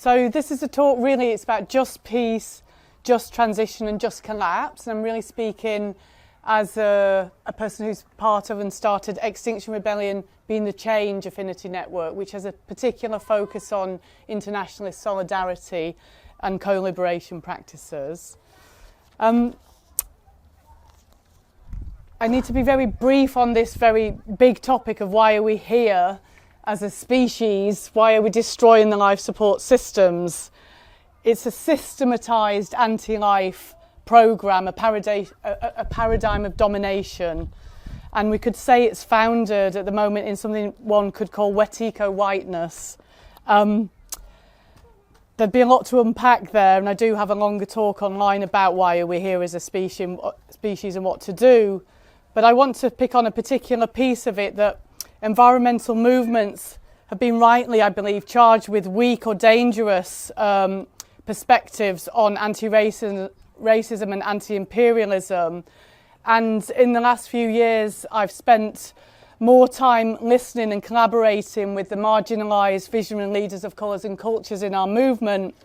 So this is a talk, really, it's about just peace, just transition and just collapse. And I'm really speaking as a person who's part of and started Extinction Rebellion Being the Change Affinity Network, which has a particular focus on internationalist solidarity and co-liberation practices. I need to be very brief on this very big topic of why are we here as a species, why are we destroying the life support systems. It's a systematised anti-life programme, a paradigm of domination. And we could say it's founded at the moment in something one could call wet eco-whiteness. There'd be a lot to unpack there, and I do have a longer talk online about why are we here as a species and what to do. But I want to pick on a particular piece of it, that environmental movements have been rightly, I believe, charged with weak or dangerous perspectives on anti-racism and anti-imperialism. And in the last few years, I've spent more time listening and collaborating with the marginalised visionary leaders of colours and cultures in our movement,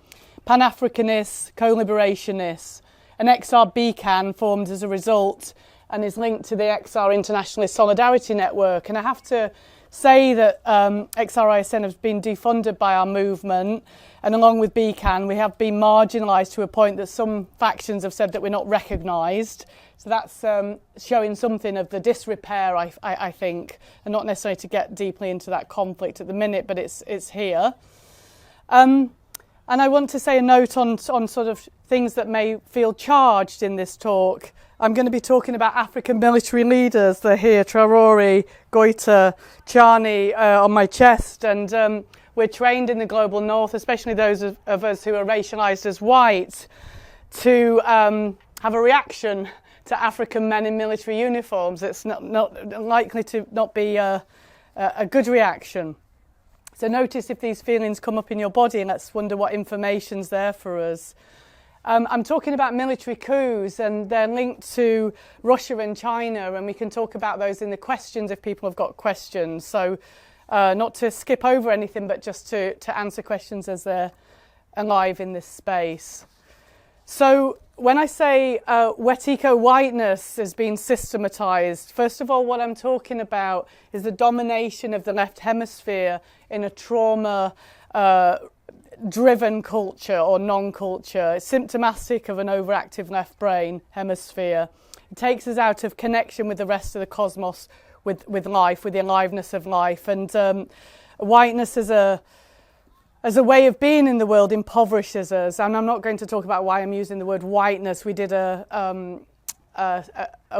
Pan-Africanists, co-liberationists, and XR BCAN formed as a result and is linked to the XR Internationalist Solidarity Network. And I have to say that XRISN has been defunded by our movement, and along with BCAN, we have been marginalised to a point that some factions have said that we're not recognised. So that's showing something of the disrepair, I think, and not necessarily to get deeply into that conflict at the minute, but it's here. And I want to say a note on sort of things that may feel charged in this talk. I'm going to be talking about African military leaders. They're here, Traore, Goita, Chani on my chest. And we're trained in the global north, especially those of us who are racialised as white, to have a reaction to African men in military uniforms. It's not likely to not be a good reaction. So notice if these feelings come up in your body, and let's wonder what information's there for us. I'm talking about military coups, and they're linked to Russia and China, and we can talk about those in the questions if people have got questions. So not to skip over anything, but just to answer questions as they're alive in this space. So when I say wet eco-whiteness has been systematised, first of all, what I'm talking about is the domination of the left hemisphere in a trauma driven culture or non-culture. It's symptomatic of an overactive left brain hemisphere. It takes us out of connection with the rest of the cosmos, with life, with the aliveness of life. And whiteness as a way of being in the world impoverishes us. And I'm not going to talk about why I'm using the word whiteness. We did a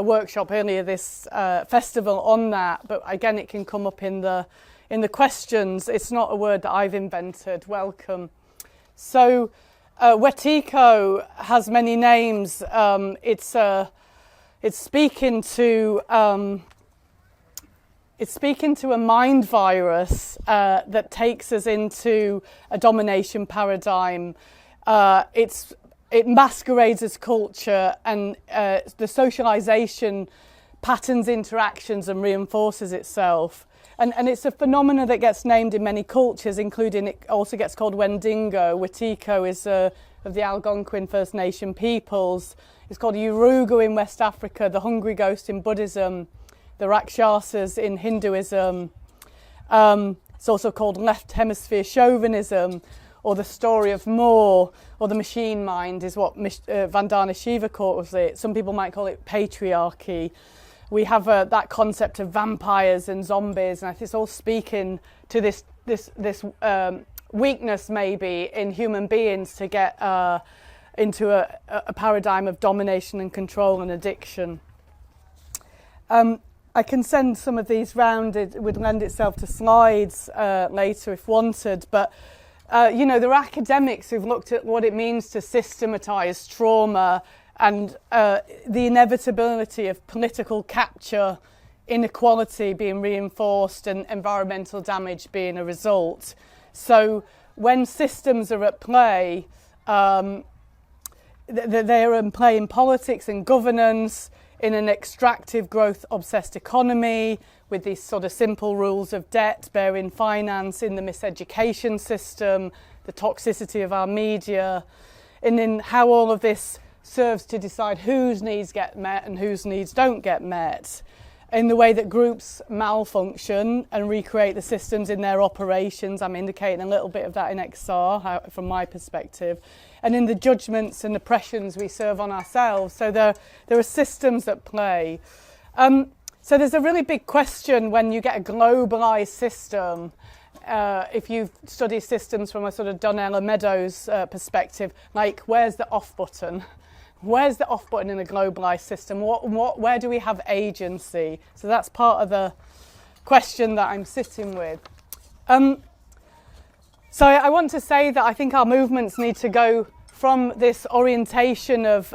workshop earlier this festival on that, but again it can come up in the questions. It's not a word that I've invented. Welcome. So wet eco has many names. It's speaking to a mind virus that takes us into a domination paradigm. It masquerades as culture, and the socialisation patterns interactions and reinforces itself. And it's a phenomenon that gets named in many cultures, including it also gets called Wendingo. Wetiko is of the Algonquin First Nation peoples. It's called Urugu in West Africa, the hungry ghost in Buddhism, the Rakshasas in Hinduism. It's also called left hemisphere chauvinism, or the story of Moore, or the machine mind is what Vandana Shiva calls it. Some people might call it patriarchy. We have that concept of vampires and zombies, and I think it's all speaking to this weakness maybe in human beings to get into a paradigm of domination and control and addiction. I can send some of these round. It would lend itself to slides later if wanted, but there are academics who've looked at what it means to systematise trauma and the inevitability of political capture, inequality being reinforced, and environmental damage being a result. So when systems are at play, they are in play in politics and governance, in an extractive growth-obsessed economy, with these sort of simple rules of debt, bearing finance, in the miseducation system, the toxicity of our media, and in how all of this serves to decide whose needs get met and whose needs don't get met, in the way that groups malfunction and recreate the systems in their operations. I'm indicating a little bit of that in XR from my perspective, and in the judgments and oppressions we serve on ourselves. So there are systems at play. So there's a really big question when you get a globalised system. If you study systems from a sort of Donnella Meadows perspective, like where's the off button? Where's the off button in a globalised system? Where do we have agency? So that's part of the question that I'm sitting with. So I want to say that I think our movements need to go from this orientation of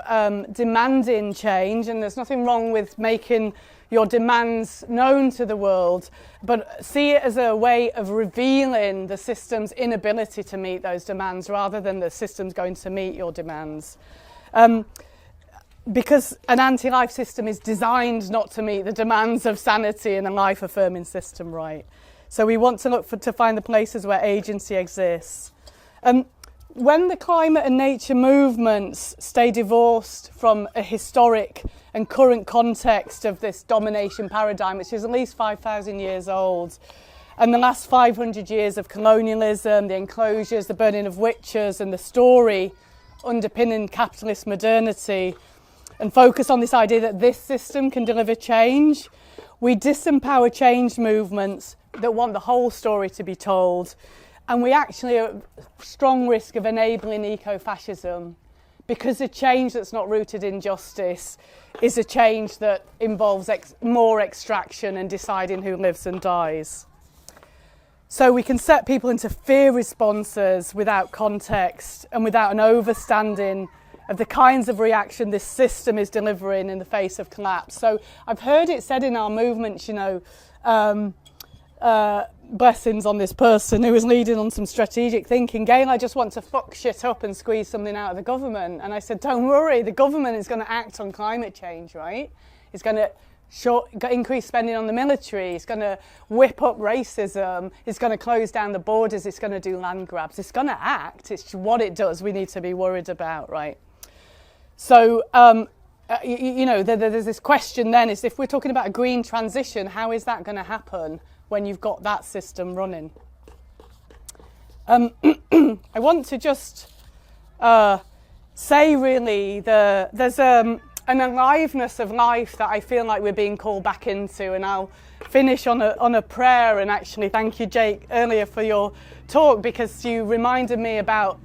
demanding change, and there's nothing wrong with making your demands known to the world, but see it as a way of revealing the system's inability to meet those demands rather than the system's going to meet your demands. Because an anti-life system is designed not to meet the demands of sanity and a life-affirming system, right? So we want to look to find the places where agency exists. When the climate and nature movements stay divorced from a historic and current context of this domination paradigm, which is at least 5,000 years old, and the last 500 years of colonialism, the enclosures, the burning of witches, and the story underpinning capitalist modernity, and focus on this idea that this system can deliver change, we disempower change movements that want the whole story to be told. And we actually are at strong risk of enabling eco-fascism, because a change that's not rooted in justice is a change that involves more extraction and deciding who lives and dies. So we can set people into fear responses without context and without an overstanding of the kinds of reaction this system is delivering in the face of collapse. So I've heard it said in our movements, blessings on this person who was leading on some strategic thinking, Gail, I just want to fuck shit up and squeeze something out of the government. And I said, don't worry, the government is going to act on climate change, right? It's going to increase spending on the military, it's going to whip up racism, it's going to close down the borders, it's going to do land grabs, it's going to act. It's what it does we need to be worried about, right? So, there's this question then, is if we're talking about a green transition, how is that going to happen when you've got that system running? I want to just say really, there's an aliveness of life that I feel like we're being called back into, and I'll finish on a prayer. And actually thank you, Jake, earlier for your talk, because you reminded me about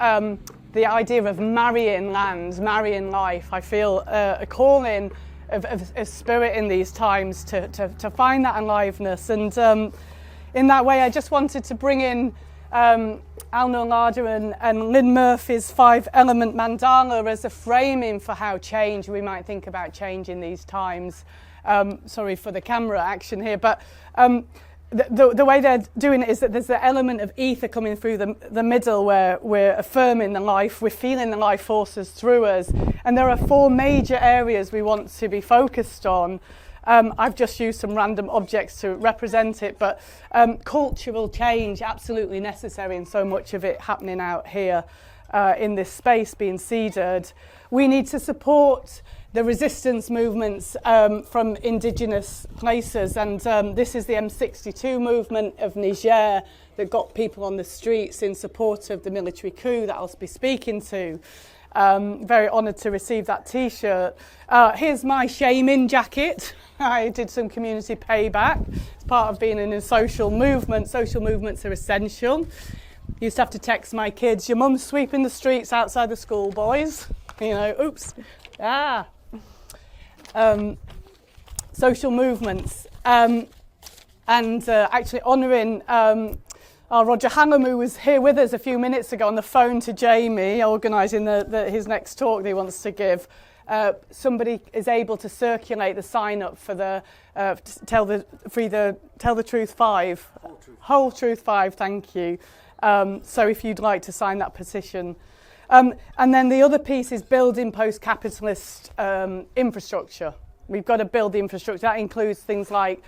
the idea of marrying land, marrying life. I feel a calling of spirit in these times to find that aliveness. And in that way, I just wanted to bring in Al Noor and Lynn Murphy's 5-element mandala as a framing for how change, we might think about change in these times. Sorry for the camera action here, but the way they're doing it is that there's the element of ether coming through the middle where we're affirming the life, we're feeling the life forces through us. And there are 4 major areas we want to be focused on. I've just used some random objects to represent it, but cultural change, absolutely necessary, and so much of it happening out here in this space being seeded. We need to support the resistance movements from indigenous places, and this is the M62 movement of Niger that got people on the streets in support of the military coup that I'll be speaking to. Very honoured to receive that T-shirt. Here's my shaming jacket. I did some community payback. It's part of being in a social movement. Social movements are essential. Used to have to text my kids, your mum's sweeping the streets outside the school, boys. Oops. Social movements. And actually honouring Roger Hallam, who was here with us a few minutes ago on the phone to Jamie, organising his next talk that he wants to give. Somebody is able to circulate the sign up for the Tell the Truth 5. Whole Truth 5, thank you. So if you'd like to sign that petition. And then the other piece is building post-capitalist infrastructure. We've got to build the infrastructure. That includes things like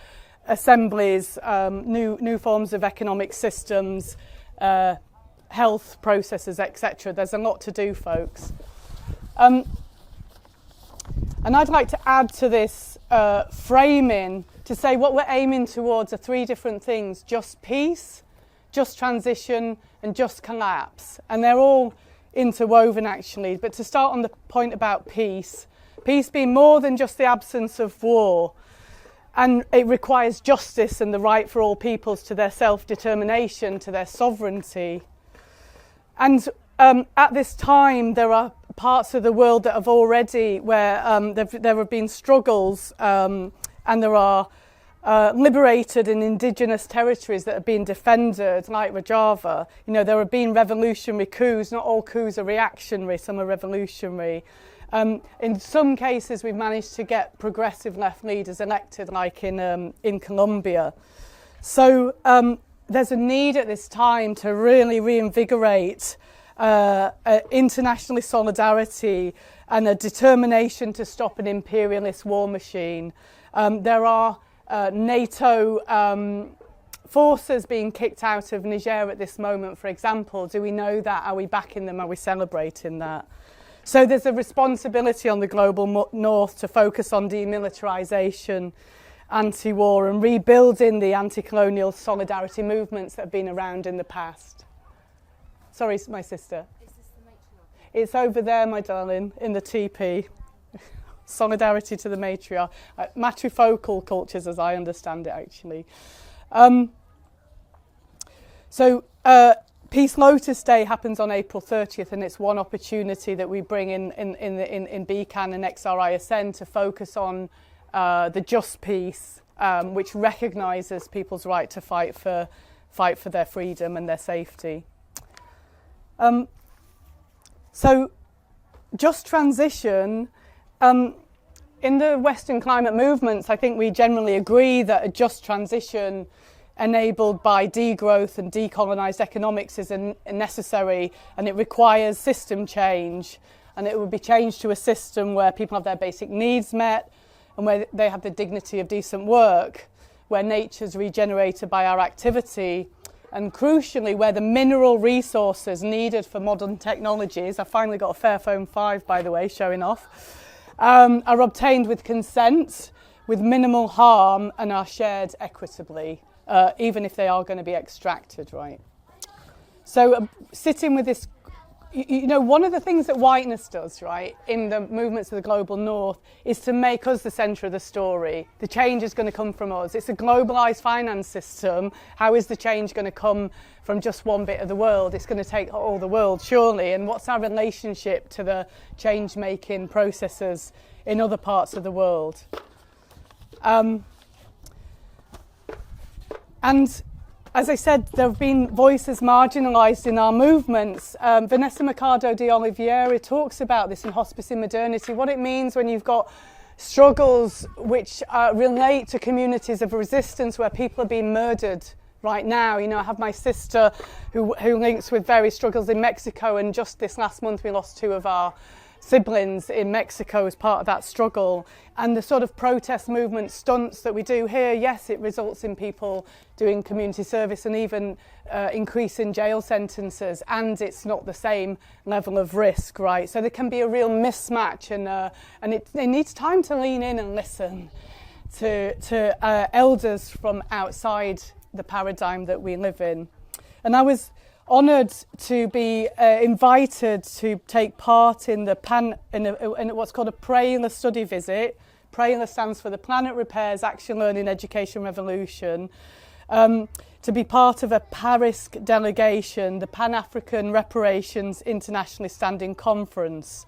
assemblies, new forms of economic systems, health processes, etc. There's a lot to do, folks. And I'd like to add to this framing to say what we're aiming towards are three different things: just peace, just transition, and just collapse. And they're all interwoven, actually. But to start on the point about peace, peace being more than just the absence of war. And it requires justice and the right for all peoples to their self-determination, to their sovereignty. And at this time, there are parts of the world that have already, where there have been struggles, and there are liberated and indigenous territories that have been defended, like Rojava. You know, there have been revolutionary coups. Not all coups are reactionary, some are revolutionary. In some cases, we've managed to get progressive left leaders elected, like in Colombia. So there's a need at this time to really reinvigorate international solidarity and a determination to stop an imperialist war machine. There are NATO forces being kicked out of Niger at this moment, for example. Do we know that? Are we backing them? Are we celebrating that? So there's a responsibility on the global north to focus on demilitarisation, anti-war, and rebuilding the anti-colonial solidarity movements that have been around in the past. Sorry, my sister. Is this the matriarch? It's over there, my darling, in the TP. Solidarity to the matriarch. Matrifocal cultures, as I understand it, actually. Peace Lotus Day happens on April 30th, and it's one opportunity that we bring in BCAN and XRISN to focus on the just peace, which recognises people's right to fight for their freedom and their safety. So, just transition. In the Western climate movements, I think we generally agree that a just transition enabled by degrowth and decolonised economics is necessary, and it requires system change, and it would be changed to a system where people have their basic needs met and where they have the dignity of decent work, where nature's regenerated by our activity, and crucially where the mineral resources needed for modern technologies, I finally got a Fairphone 5 by the way, showing off, are obtained with consent, with minimal harm, and are shared equitably. Even if they are going to be extracted, right? So sitting with this, you know, one of the things that whiteness does, right, in the movements of the global north is to make us the centre of the story. The change is going to come from us. It's a globalised finance system. How is the change going to come from just one bit of the world? It's going to take all the world, surely. And what's our relationship to the change-making processes in other parts of the world? And as I said, there have been voices marginalised in our movements. Vanessa Mercado de Oliveira talks about this in Hospice in Modernity, what it means when you've got struggles which relate to communities of resistance where people are being murdered right now. You know, I have my sister who links with various struggles in Mexico, and just this last month we lost two of our siblings in Mexico as part of that struggle. And the sort of protest movement stunts that we do here, yes, it results in people doing community service and even increasing jail sentences, and it's not the same level of risk, right? So there can be a real mismatch, and it needs time to lean in and listen to elders from outside the paradigm that we live in. And I was honoured to be invited to take part in in what's called a PRAILA study visit. PRAILA stands for the Planet Repairs Action Learning Education Revolution. To be part of a Paris delegation, the Pan-African Reparations Internationally Standing Conference.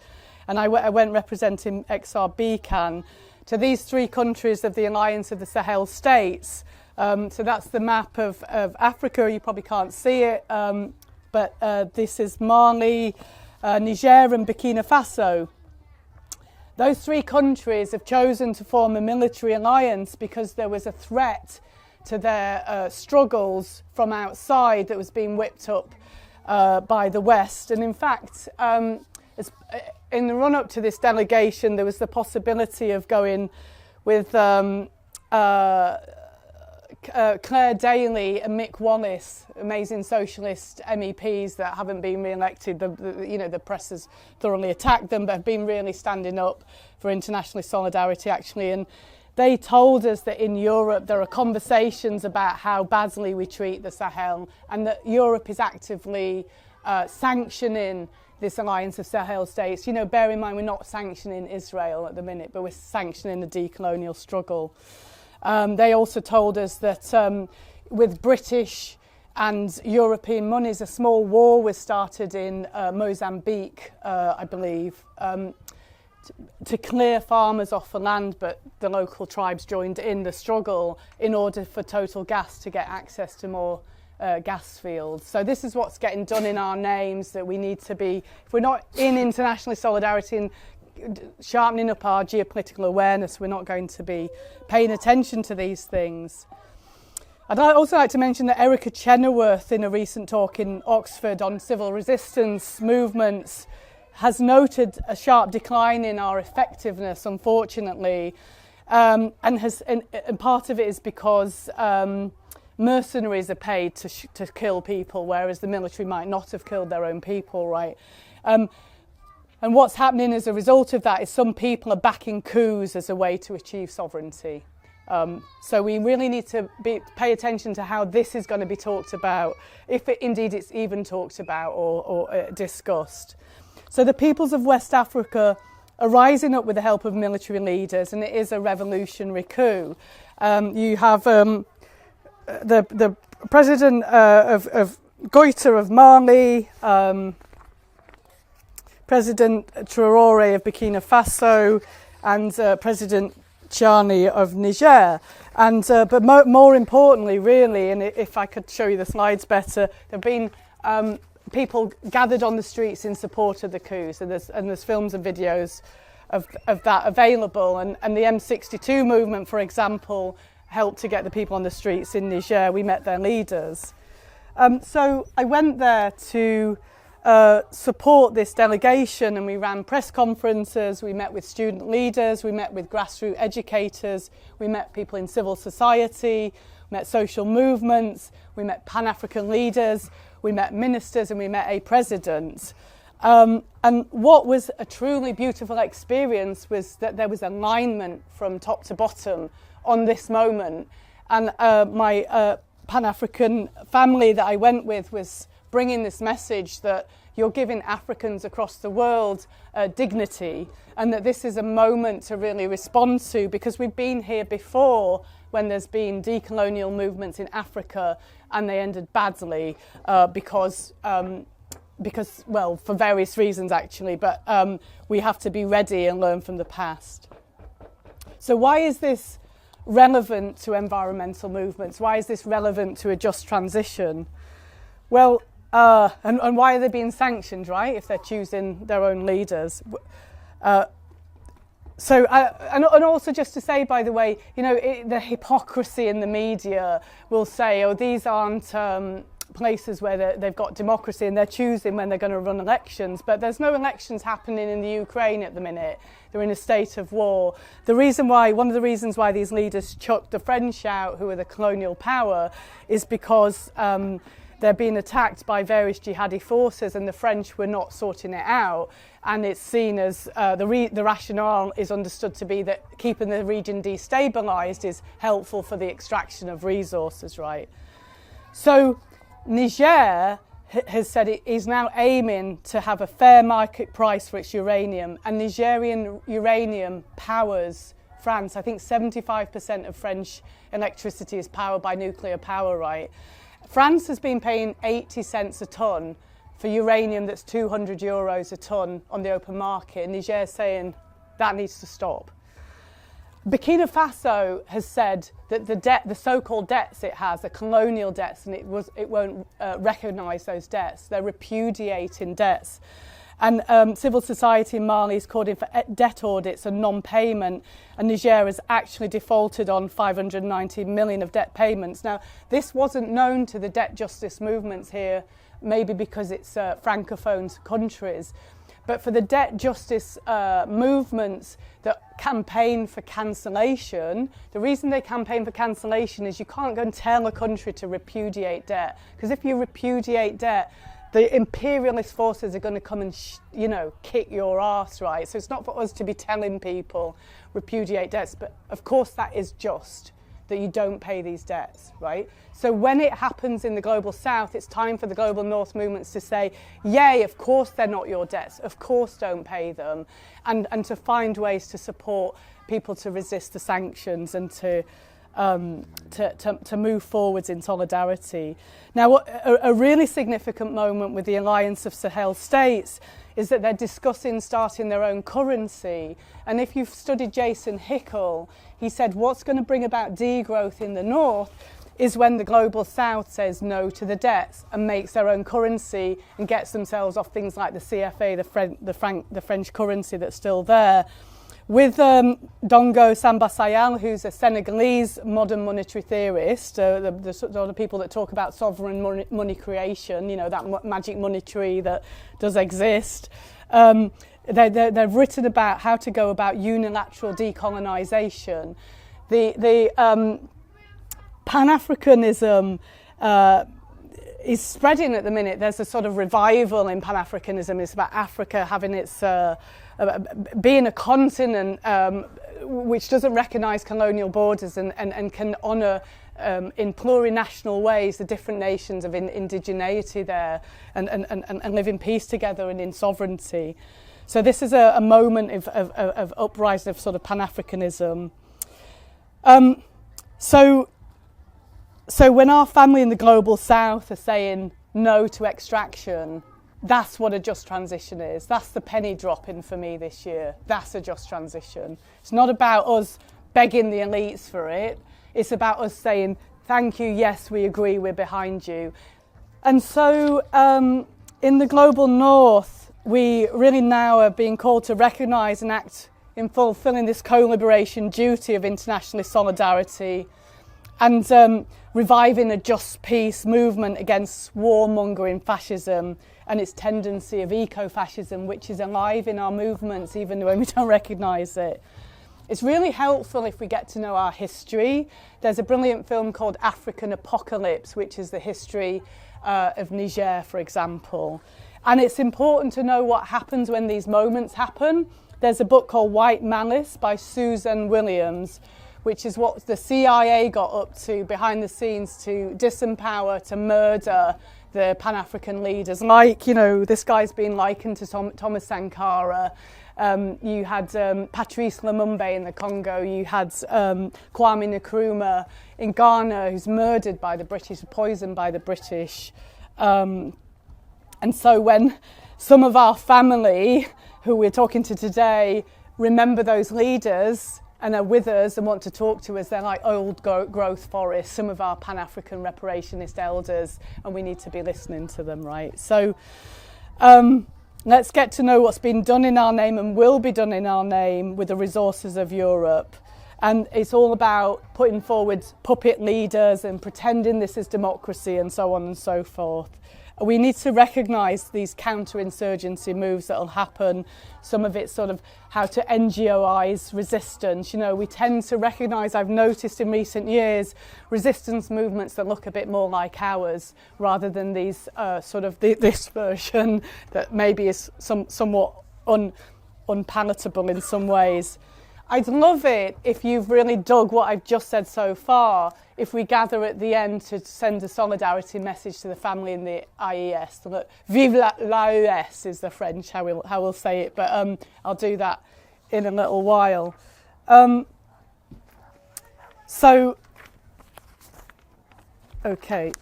And I went representing XRBCAN to these three countries of the Alliance of the Sahel States. So that's the map of Africa. You probably can't see it, but this is Mali, Niger and Burkina Faso. Those three countries have chosen to form a military alliance because there was a threat to their struggles from outside that was being whipped up by the West. And in fact, in the run-up to this delegation, there was the possibility of going with Claire Daly and Mick Wallace, amazing socialist MEPs that haven't been re-elected. The press has thoroughly attacked them, but have been really standing up for international solidarity, actually. And they told us that in Europe there are conversations about how badly we treat the Sahel, and that Europe is actively sanctioning this alliance of Sahel states. You know, bear in mind we're not sanctioning Israel at the minute, but we're sanctioning the decolonial struggle. They also told us that with British and European monies, a small war was started in Mozambique, I believe, to clear farmers off the land, but the local tribes joined in the struggle in order for Total Gas to get access to more gas fields. So this is what's getting done in our names, that we need to be, if we're not in international solidarity and sharpening up our geopolitical awareness, we're not going to be paying attention to these things. I'd also like to mention that Erica Chenoweth, in a recent talk in Oxford on civil resistance movements, has noted a sharp decline in our effectiveness, unfortunately, and part of it is because mercenaries are paid to kill people, whereas the military might not have killed their own people, right? And what's happening as a result of that is some people are backing coups as a way to achieve sovereignty. So we really need to pay attention to how this is going to be talked about, if indeed it's even talked about or discussed. So the peoples of West Africa are rising up with the help of military leaders, and it is a revolutionary coup. You have the president of Goita of Mali, President Traoré of Burkina Faso, and President Chani of Niger. And but more importantly, really, and if I could show you the slides better, there have been people gathered on the streets in support of the coup. So there's films and videos of that available. And the M62 movement, for example, helped to get the people on the streets in Niger. We met their leaders. So I went there to support this delegation, and we ran press conferences, we met with student leaders, we met with grassroots educators, we met people in civil society, we met social movements, we met Pan-African leaders, we met ministers, and we met a president. And what was a truly beautiful experience was that there was alignment from top to bottom on this moment. And my Pan-African family that I went with was bringing this message that you're giving Africans across the world dignity, and that this is a moment to really respond to, because we've been here before when there's been decolonial movements in Africa and they ended badly because, well, for various reasons actually, but we have to be ready and learn from the past. So why is this relevant to environmental movements? Why is this relevant to a just transition? Well, and why are they being sanctioned, right, if they're choosing their own leaders? And also just to say, by the way, you know, the hypocrisy in the media will say, oh, these aren't places where they've got democracy and they're choosing when they're going to run elections. But there's no elections happening in the Ukraine at the minute. They're in a state of war. One of the reasons why these leaders chucked the French out, who are the colonial power, is because they're being attacked by various jihadi forces, and the French were not sorting it out. And it's seen as the rationale is understood to be that keeping the region destabilised is helpful for the extraction of resources, right? So Niger has said it is now aiming to have a fair market price for its uranium, and Nigerian uranium powers France. I think 75% of French electricity is powered by nuclear power, right? France has been paying 80 cents a tonne for uranium that's 200 euros a tonne on the open market, and Niger is saying that needs to stop. Burkina Faso has said that the so-called debts it has are colonial debts, and it won't recognise those debts. They're repudiating debts. And civil society in Mali is calling for debt audits and non-payment, and Niger has actually defaulted on 590 million of debt payments. Now, this wasn't known to the debt justice movements here, maybe because it's francophone countries, But for the debt justice movements that campaign for cancellation, the reason they campaign for cancellation is you can't go and tell a country to repudiate debt. Because if you repudiate debt, the imperialist forces are going to come and, kick your arse, right? So it's not for us to be telling people repudiate debts, but of course that is just, that you don't pay these debts, right? So when it happens in the global south, it's time for the global north movements to say, yay, of course they're not your debts, of course don't pay them, and to find ways to support people to resist the sanctions and to move forwards in solidarity. Now, a really significant moment with the Alliance of Sahel States is that they're discussing starting their own currency. And if you've studied Jason Hickel, he said what's going to bring about degrowth in the north is when the global south says no to the debts and makes their own currency and gets themselves off things like the CFA, the French currency that's still there. With Dongo Samba Sayal, who's a Senegalese modern monetary theorist, the sort of people that talk about sovereign money creation, that magic money tree that does exist. They've written about how to go about unilateral decolonisation. The Pan-Africanism is spreading at the minute. There's a sort of revival in Pan-Africanism. It's about Africa having its being a continent which doesn't recognise colonial borders and can honour in plurinational ways the different nations of indigeneity there and live in peace together and in sovereignty. So this is a moment of uprising of sort of Pan-Africanism. So when our family in the global south are saying no to extraction, that's what a just transition is. That's the penny dropping for me this year. That's a just transition. It's not about us begging the elites for it. It's about us saying, thank you, yes, we agree, we're behind you. And so in the global north, we really now are being called to recognise and act in fulfilling this co-liberation duty of international solidarity and reviving a just peace movement against warmongering fascism and its tendency of eco-fascism, which is alive in our movements even when we don't recognise it. It's really helpful if we get to know our history. There's a brilliant film called African Apocalypse, which is the history of Niger, for example. And it's important to know what happens when these moments happen. There's a book called White Malice by Susan Williams, which is what the CIA got up to behind the scenes to disempower, to murder the Pan-African leaders. Like, this guy's been likened to Thomas Sankara. You had Patrice Lumumba in the Congo. You had Kwame Nkrumah in Ghana, who's murdered by the British, poisoned by the British. And so when some of our family, who we're talking to today, remember those leaders and are with us and want to talk to us, they're like old growth forests, some of our Pan-African reparationist elders, and we need to be listening to them, right? So let's get to know what's been done in our name and will be done in our name with the resources of Europe. And it's all about putting forward puppet leaders and pretending this is democracy and so on and so forth. We need to recognise these counter-insurgency moves that will happen. Some of it's sort of how to NGOise resistance. We tend to recognise, I've noticed in recent years, resistance movements that look a bit more like ours rather than these this version that maybe is somewhat unpalatable in some ways. I'd love it if you've really dug what I've just said so far, if we gather at the end to send a solidarity message to the family in the IES. Look, Vive l'AES is the French, how we'll say it, but I'll do that in a little while. Okay.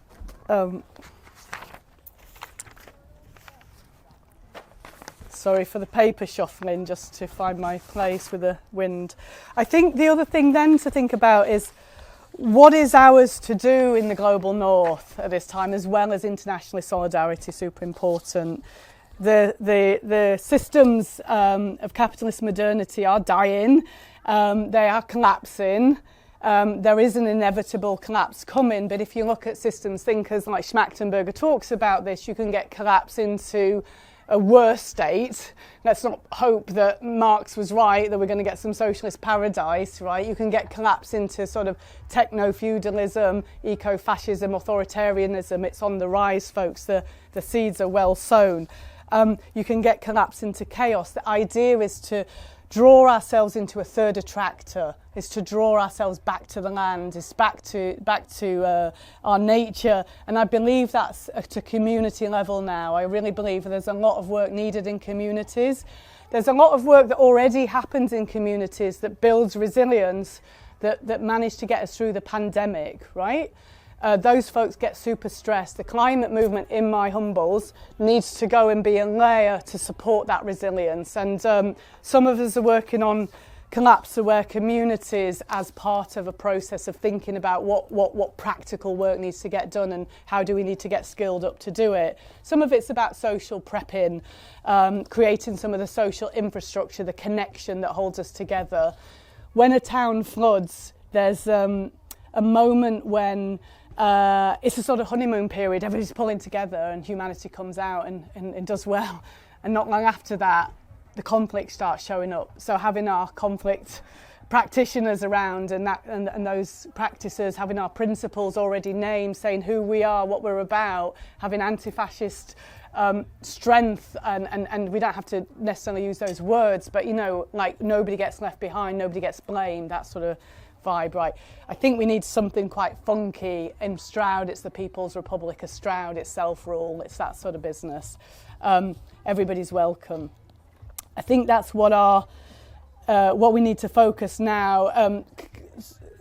Sorry for the paper shuffling, just to find my place with the wind. I think the other thing then to think about is what is ours to do in the global north at this time, as well as international solidarity, super important. The systems of capitalist modernity are dying, they are collapsing. There is an inevitable collapse coming, but if you look at systems thinkers like Schmachtenberger talks about this, you can get collapse into a worse state. Let's not hope that Marx was right, that we're going to get some socialist paradise, right? You can get collapse into sort of techno-feudalism, eco-fascism, authoritarianism. It's on the rise, folks. The seeds are well sown. You can get collapse into chaos. The idea is to draw ourselves into a third attractor, is to draw ourselves back to the land, is back to our nature. And I believe that's at a community level now. I really believe there's a lot of work needed in communities. There's a lot of work that already happens in communities that builds resilience, that managed to get us through the pandemic, right? Those folks get super stressed. The climate movement, in my humbles, needs to go and be a layer to support that resilience. And some of us are working on collapse aware communities as part of a process of thinking about what practical work needs to get done and how do we need to get skilled up to do it. Some of it's about social prepping, creating some of the social infrastructure, the connection that holds us together. When a town floods, there's a moment when it's a sort of honeymoon period. Everybody's pulling together and humanity comes out and does well. And not long after that, the conflict starts showing up. So having our conflict practitioners around and those practices, having our principles already named, saying who we are, what we're about, having anti-fascist strength, and we don't have to necessarily use those words, but, you know, like nobody gets left behind, nobody gets blamed, that sort of vibe, right? I think we need something quite funky. In Stroud, it's the People's Republic of Stroud, it's self-rule, it's that sort of business. Everybody's welcome. I think that's what we need to focus now.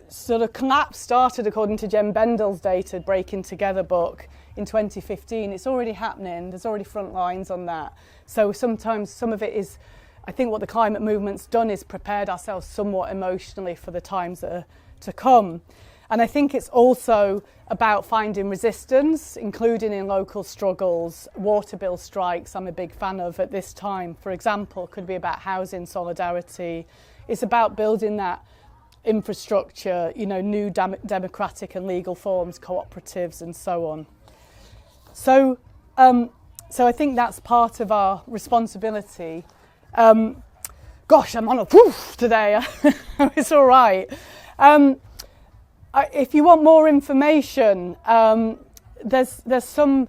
Sort of collapse started, according to Jen Bendel's data, Breaking Together book, in 2015. It's already happening. There's already front lines on that. So sometimes some of it is, I think what the climate movement's done is prepared ourselves somewhat emotionally for the times that are to come. And I think it's also about finding resistance, including in local struggles. Water bill strikes, I'm a big fan of at this time, for example, could be about housing solidarity. It's about building that infrastructure, you know, new democratic and legal forms, cooperatives and so on. So I think that's part of our responsibility. Gosh, I'm on a poof today. It's all right. If you want more information, there's some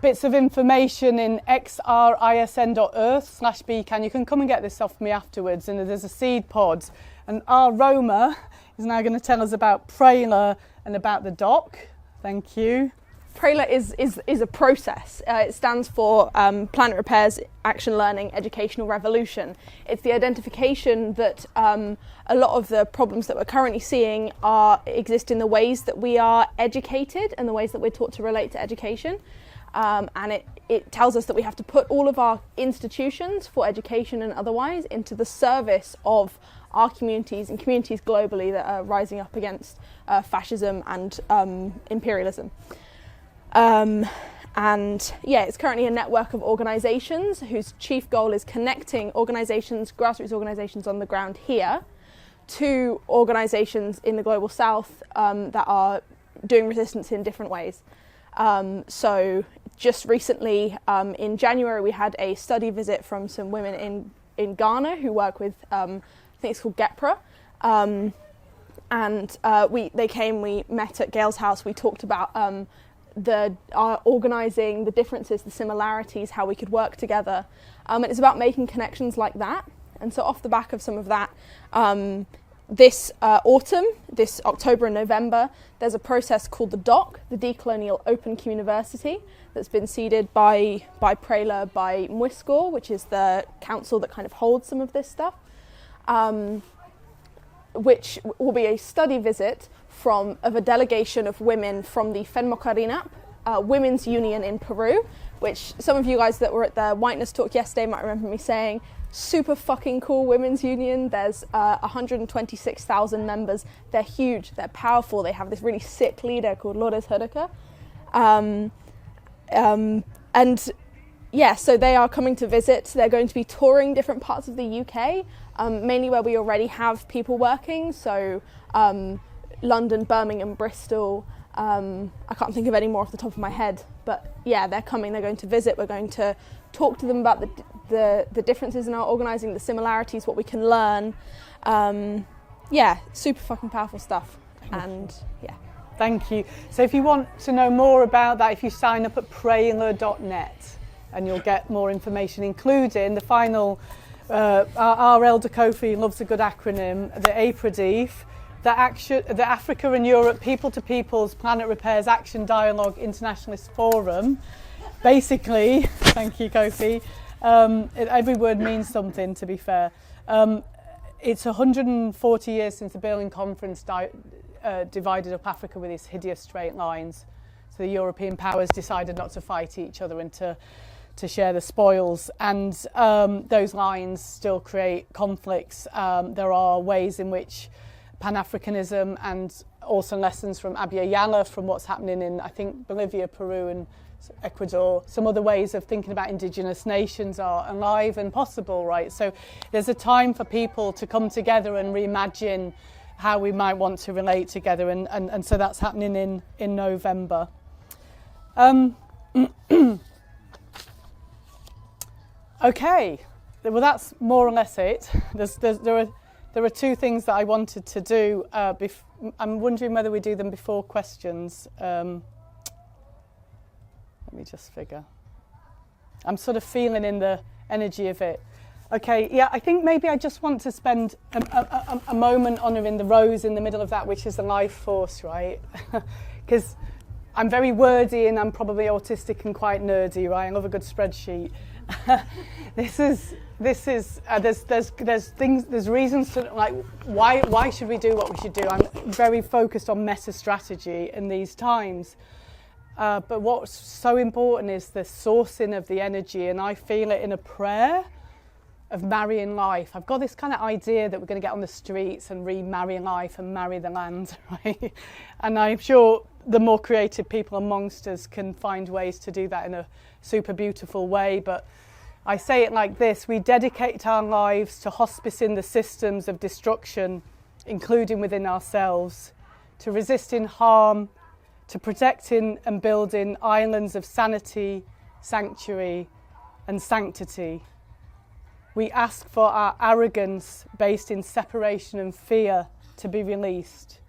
bits of information in xrisn.earth/beacon. You can come and get this off me afterwards, and there's a seed pod. And our Roma is now going to tell us about Prela and about the doc. Thank you. Prela is a process. It stands for Planet Repairs, Action Learning, Educational Revolution. It's the identification that a lot of the problems that we're currently seeing exist in the ways that we are educated and the ways that we're taught to relate to education. And it tells us that we have to put all of our institutions for education and otherwise into the service of our communities and communities globally that are rising up against fascism and imperialism. And yeah, it's currently a network of organisations whose chief goal is connecting organisations, grassroots organisations on the ground here, to organisations in the global south that are doing resistance in different ways. So just recently, in January, we had a study visit from some women in Ghana who work with, I think it's called GEPRA. They came, we met at Gail's house, we talked about organising, the differences, the similarities, how we could work together. And it's about making connections like that. And so off the back of some of that, this autumn, this October and November, there's a process called the DOC, the Decolonial Open University, that's been seeded by Prela, by Mwisco, which is the council that kind of holds some of this stuff, which will be a study visit of a delegation of women from the FENMOCARINAP, Women's Union in Peru, which some of you guys that were at the Whiteness talk yesterday might remember me saying, super fucking cool women's union. There's 126,000 members. They're huge, they're powerful, they have this really sick leader called Lourdes Hurrica. And yeah, so they are coming to visit. They're going to be touring different parts of the UK, mainly where we already have people working, so London, Birmingham, Bristol, I can't think of any more off the top of my head, but yeah, they're coming, they're going to visit, we're going to talk to them about the differences in our organising, the similarities, what we can learn. Yeah, super fucking powerful stuff. And yeah. Thank you. So if you want to know more about that, if you sign up at prayinler.net, and you'll get more information, including the final, our elder Kofi loves a good acronym, the APRADIF, the Africa and Europe People to Peoples Planet Repairs Action Dialogue Internationalist Forum. Basically, thank you Kofi, every word means something, to be fair. It's 140 years since the Berlin Conference divided up Africa with its hideous straight lines. So the European powers decided not to fight each other and to share the spoils, and those lines still create conflicts. There are ways in which Pan-Africanism, and also lessons from Abya Yala, from what's happening in, I think, Bolivia, Peru and Ecuador, some other ways of thinking about indigenous nations are alive and possible, right? So there's a time for people to come together and reimagine how we might want to relate together, and so that's happening in November. Okay, well that's more or less it. There are two things that I wanted to do. I'm wondering whether we do them before questions. Let me just figure. I'm sort of feeling in the energy of it. Okay, yeah, I think maybe I just want to spend a moment honouring the rose in the middle of that, which is the life force, right? Because I'm very wordy and I'm probably autistic and quite nerdy, right? I love a good spreadsheet. There's things, there's reasons to, like, why should we do what we should do? I'm very focused on meta strategy in these times. But what's so important is the sourcing of the energy, and I feel it in a prayer of marrying life. I've got this kind of idea that we're going to get on the streets and remarry life and marry the land, right? And I'm sure the more creative people amongst us can find ways to do that in a super beautiful way. But I say it like this: we dedicate our lives to hospicing the systems of destruction, including within ourselves, to resisting harm, to protecting and building islands of sanity, sanctuary, and sanctity. We ask for our arrogance based in separation and fear to be released.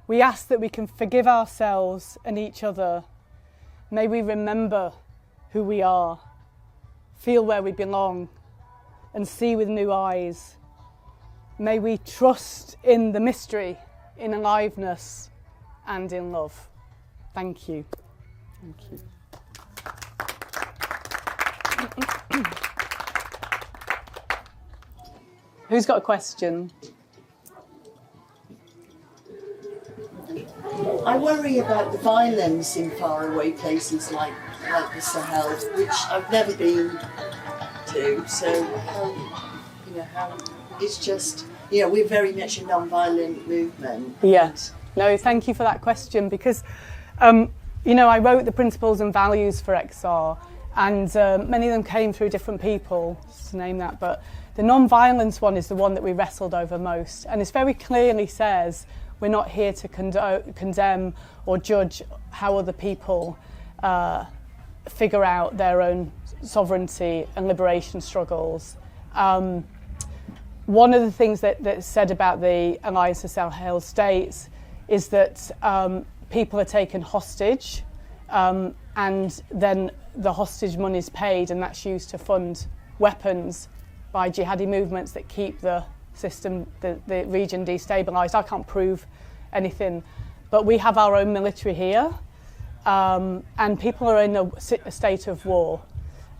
We ask that we can forgive ourselves and each other. May we remember who we are, feel where we belong, and see with new eyes. May we trust in the mystery, in aliveness, and in love. Thank you. Thank you. Who's got a question? I worry about the violence in faraway places like the Sahel, which I've never been to. So, how it's just, we're very much a non-violent movement. Yes. No, thank you for that question, because, I wrote the principles and values for XR, and many of them came through different people, just to name that, but the non-violence one is the one that we wrestled over most, and it very clearly says we're not here to condemn or judge how other people figure out their own sovereignty and liberation struggles. One of the things that's said about the Alliance of Sahel States is that people are taken hostage, and then the hostage money is paid, and that's used to fund weapons by jihadi movements that keep the system, the region destabilised. I can't prove anything, but we have our own military here, and people are in a state of war.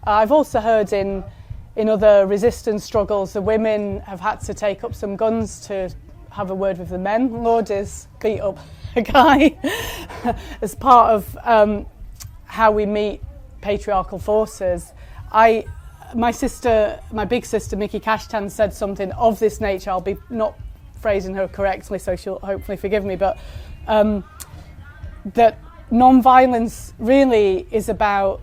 I've also heard in other resistance struggles, the women have had to take up some guns to have a word with the men. Lourdes beat up a guy as part of how we meet patriarchal forces. My big sister, Mickey Kashtan, said something of this nature. I'll be not phrasing her correctly, so she'll hopefully forgive me, but that non-violence really is about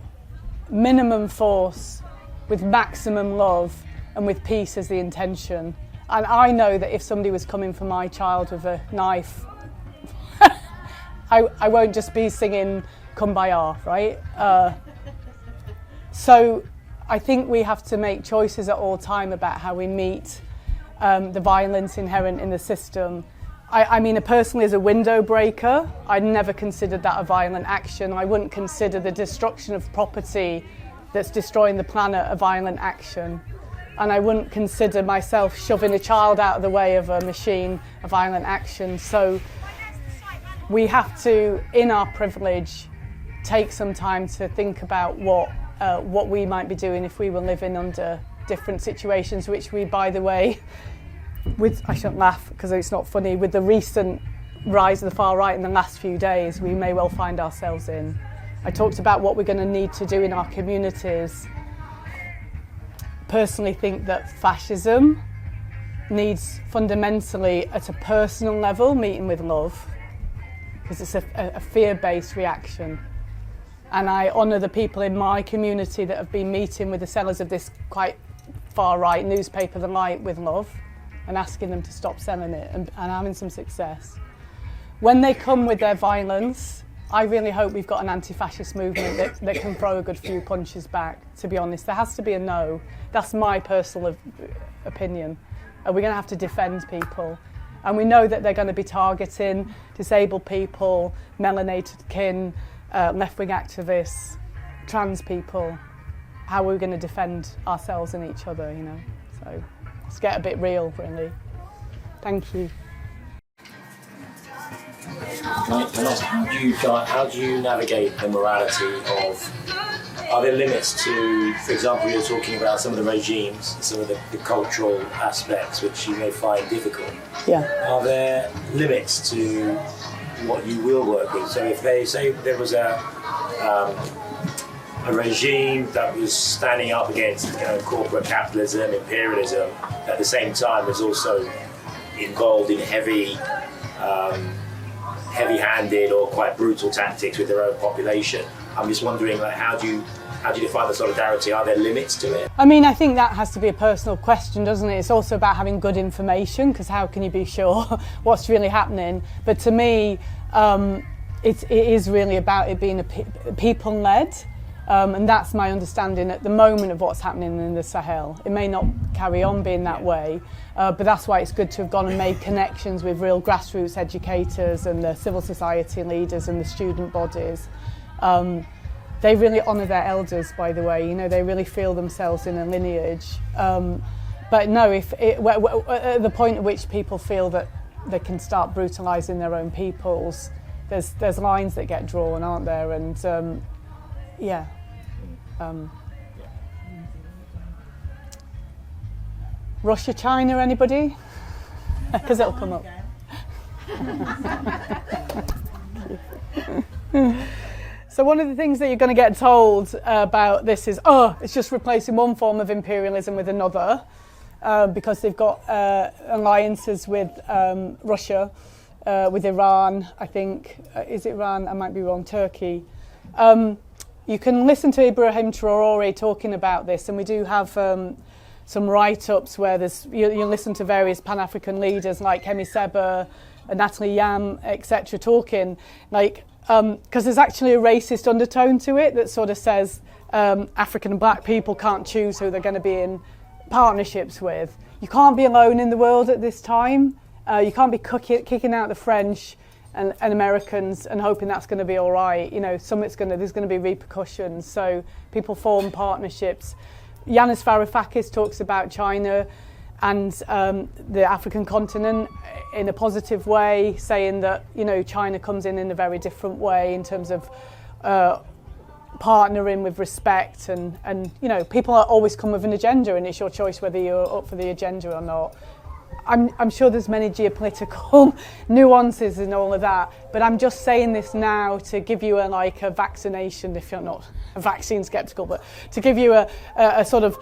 minimum force with maximum love and with peace as the intention. And I know that if somebody was coming for my child with a knife, I won't just be singing Kumbaya, right? So I think we have to make choices at all time about how we meet the violence inherent in the system. I mean, personally, as a window breaker, I never considered that a violent action. I wouldn't consider the destruction of property that's destroying the planet a violent action. And I wouldn't consider myself shoving a child out of the way of a machine a violent action. So we have to, in our privilege, take some time to think about what we might be doing if we were living under different situations, which we, by the way, I shouldn't laugh because it's not funny, with the recent rise of the far right in the last few days, we may well find ourselves in. I talked about what we're going to need to do in our communities. Personally think that fascism needs fundamentally, at a personal level, meeting with love, because it's a fear-based reaction. And I honour the people in my community that have been meeting with the sellers of this quite far-right newspaper, The Light, with love, and asking them to stop selling it and having some success. When they come with their violence, I really hope we've got an anti-fascist movement that can throw a good few punches back, to be honest. There has to be a no. That's my personal opinion. We're going to have to defend people. And we know that they're going to be targeting disabled people, melanated kin, left-wing activists, trans people. How are we going to defend ourselves and each other, you know? So let's get a bit real, really. Thank you. How do you navigate the morality of, are there limits to, for example, you're talking about some of the regimes, some of the cultural aspects which you may find difficult. Yeah. Are there limits to what you will work with? So if they say there was a regime that was standing up against corporate capitalism, imperialism, at the same time was also involved in heavy-handed or quite brutal tactics with their own population. I'm just wondering, like, how do you define the solidarity? Are there limits to it? I mean, I think that has to be a personal question, doesn't it? It's also about having good information, because how can you be sure what's really happening? But to me, it is really about it being people-led. And that's my understanding at the moment of what's happening in the Sahel. It may not carry on being that way, but that's why it's good to have gone and made connections with real grassroots educators and the civil society leaders and the student bodies. They really honour their elders, by the way. You know, they really feel themselves in a lineage. But no, at the point at which people feel that they can start brutalising their own peoples, there's lines that get drawn, aren't there? And yeah. Russia, China, anybody? Because it'll come up. So one of the things that you're going to get told about this is, it's just replacing one form of imperialism with another, because they've got alliances with Russia, with Iran, I think. Is it Iran? I might be wrong. Turkey. You can listen to Ibrahim Traore talking about this, and we do have some write-ups where you listen to various Pan-African leaders like Kemi Seba, Natalie Yam, etc. talking, because there's actually a racist undertone to it that sort of says African and black people can't choose who they're going to be in partnerships with. You can't be alone in the world at this time. You can't be kicking out the French and Americans and hoping that's going to be all right. You know, there's going to be repercussions. So people form partnerships. Yanis Varoufakis talks about China and the African continent in a positive way, saying that, you know, China comes in a very different way in terms of partnering with respect, and you know, people always come with an agenda, and it's your choice whether you're up for the agenda or not. I'm sure there's many geopolitical nuances in all of that, but I'm just saying this now to give you a vaccination, if you're not a vaccine skeptical, but to give you a sort of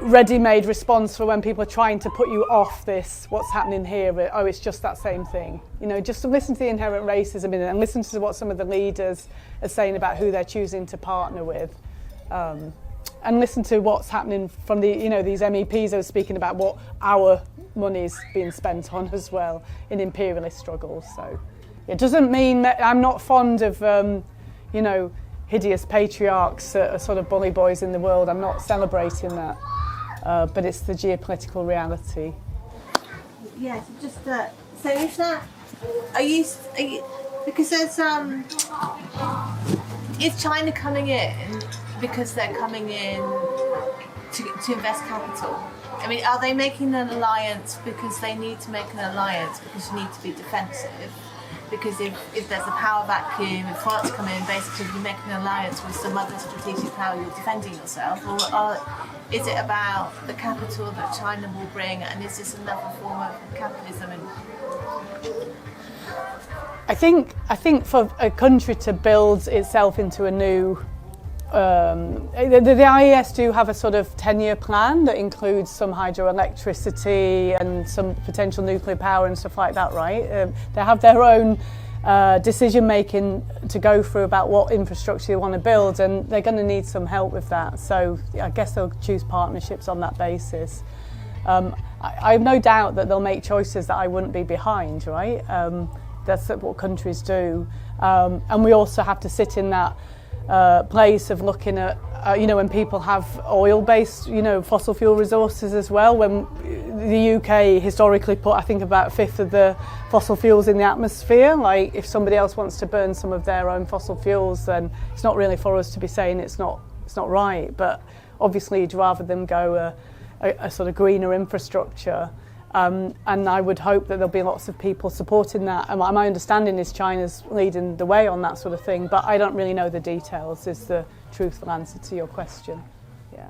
ready-made response for when people are trying to put you off this, what's happening here, but, it's just that same thing. You know, just to listen to the inherent racism in it and listen to what some of the leaders are saying about who they're choosing to partner with. And listen to what's happening from these MEPs who are speaking about what our money's being spent on as well in imperialist struggles. So It doesn't mean that I'm not fond of, you know, hideous patriarchs that are sort of bully boys in the world. I'm not celebrating that, but it's the geopolitical reality. Yes, just so is that? Are you because there's is China coming in because they're coming in to invest capital? I mean, are they making an alliance because they need to make an alliance because you need to be defensive? Because if there's a power vacuum, if foreigners come in, basically you make an alliance with some other strategic power, you're defending yourself, or is it about the capital that China will bring, and is this another form of capitalism? I think for a country to build itself into a new, the IES do have a sort of 10-year plan that includes some hydroelectricity and some potential nuclear power and stuff like that, right? They have their own decision making to go through about what infrastructure they want to build, and they're going to need some help with that. So I guess they'll choose partnerships on that basis. I have no doubt that they'll make choices that I wouldn't be behind, right? That's what countries do. And we also have to sit in that place of looking at, you know, when people have oil-based, you know, fossil fuel resources as well. When the UK historically put, I think, about a fifth of the fossil fuels in the atmosphere. Like, if somebody else wants to burn some of their own fossil fuels, then it's not really for us to be saying it's not right. But obviously, you'd rather them go a sort of greener infrastructure. And I would hope that there'll be lots of people supporting that. And my understanding is China's leading the way on that sort of thing, but I don't really know the details, is the truthful answer to your question. Yeah.